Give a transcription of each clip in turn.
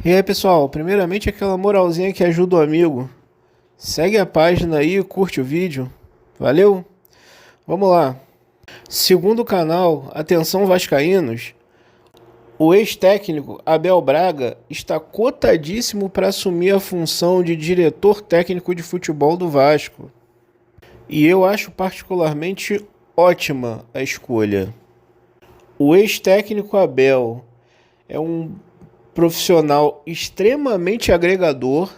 E aí, pessoal, primeiramente aquela moralzinha que ajuda o amigo. Segue a página aí, curte o vídeo. Valeu? Vamos lá. Segundo o canal, atenção vascaínos, o ex-técnico Abel Braga está cotadíssimo para assumir a função de diretor técnico de futebol do Vasco. E eu acho particularmente ótima a escolha. O ex-técnico Abel é um profissional extremamente agregador,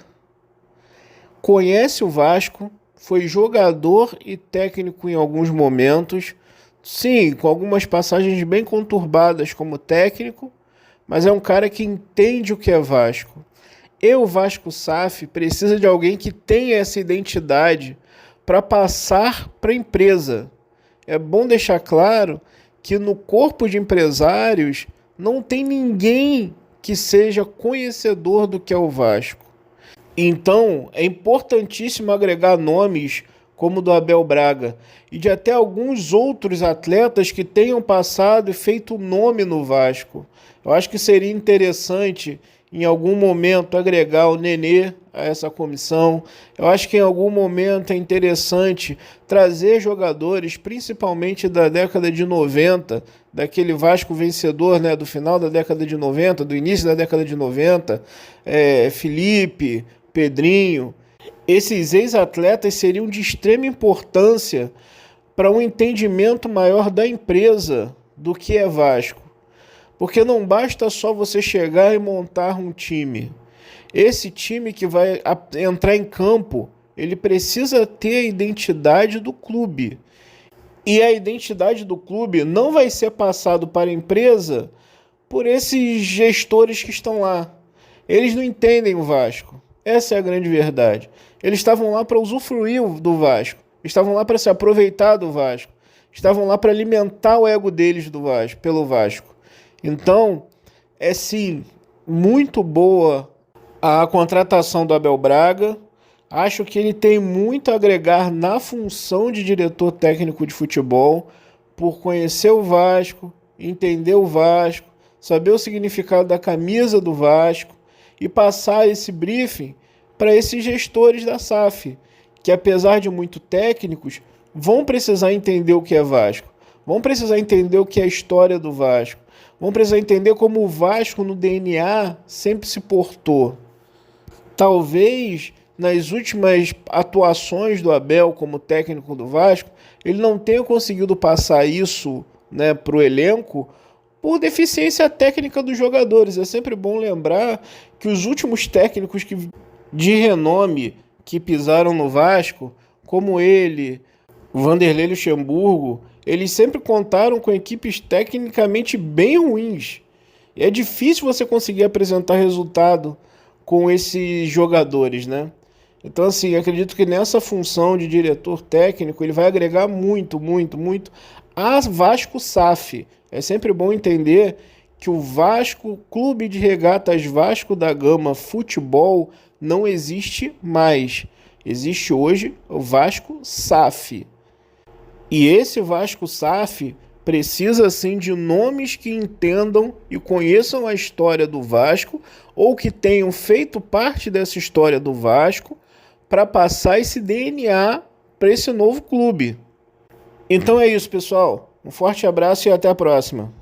conhece o Vasco, foi jogador e técnico em alguns momentos, sim, com algumas passagens bem conturbadas como técnico, mas é um cara que entende o que é Vasco. E o Vasco SAF precisa de alguém que tenha essa identidade para passar para a empresa. É bom deixar claro que no corpo de empresários não tem ninguém que seja conhecedor do que é o Vasco. Então, é importantíssimo agregar nomes como o do Abel Braga e de até alguns outros atletas que tenham passado e feito nome no Vasco. Eu acho que seria interessante, em algum momento, agregar o Nenê a essa comissão. Eu acho que em algum momento é interessante trazer jogadores, principalmente da década de 90, daquele Vasco vencedor, né, do final da década de 90, do início da década de 90, Felipe, Pedrinho. Esses ex-atletas seriam de extrema importância para um entendimento maior da empresa do que é Vasco. Porque não basta só você chegar e montar um time. Esse time que vai entrar em campo, ele precisa ter a identidade do clube. E a identidade do clube não vai ser passado para a empresa por esses gestores que estão lá. Eles não entendem o Vasco. Essa é a grande verdade. Eles estavam lá para usufruir do Vasco. Estavam lá para se aproveitar do Vasco. Estavam lá para alimentar o ego deles do Vasco, pelo Vasco. Então, é sim, muito boa a contratação do Abel Braga. Acho que ele tem muito a agregar na função de diretor técnico de futebol, por conhecer o Vasco, entender o Vasco, saber o significado da camisa do Vasco e passar esse briefing para esses gestores da SAF, que apesar de muito técnicos, vão precisar entender o que é Vasco, vão precisar entender o que é a história do Vasco, vão precisar entender como o Vasco no DNA sempre se portou. Talvez nas últimas atuações do Abel como técnico do Vasco, ele não tenha conseguido passar isso, né, para o elenco por deficiência técnica dos jogadores. É sempre bom lembrar que os últimos técnicos de renome que pisaram no Vasco, como ele, Vanderlei Luxemburgo, eles sempre contaram com equipes tecnicamente bem ruins. E é difícil você conseguir apresentar resultado com esses jogadores, né? Então, assim, acredito que nessa função de diretor técnico, ele vai agregar muito, muito, muito a Vasco SAF. É sempre bom entender que o Vasco, Clube de Regatas Vasco da Gama Futebol, não existe mais. Existe hoje o Vasco SAF. E esse Vasco SAF precisa sim de nomes que entendam e conheçam a história do Vasco ou que tenham feito parte dessa história do Vasco para passar esse DNA para esse novo clube. Então é isso, pessoal. Um forte abraço e até a próxima.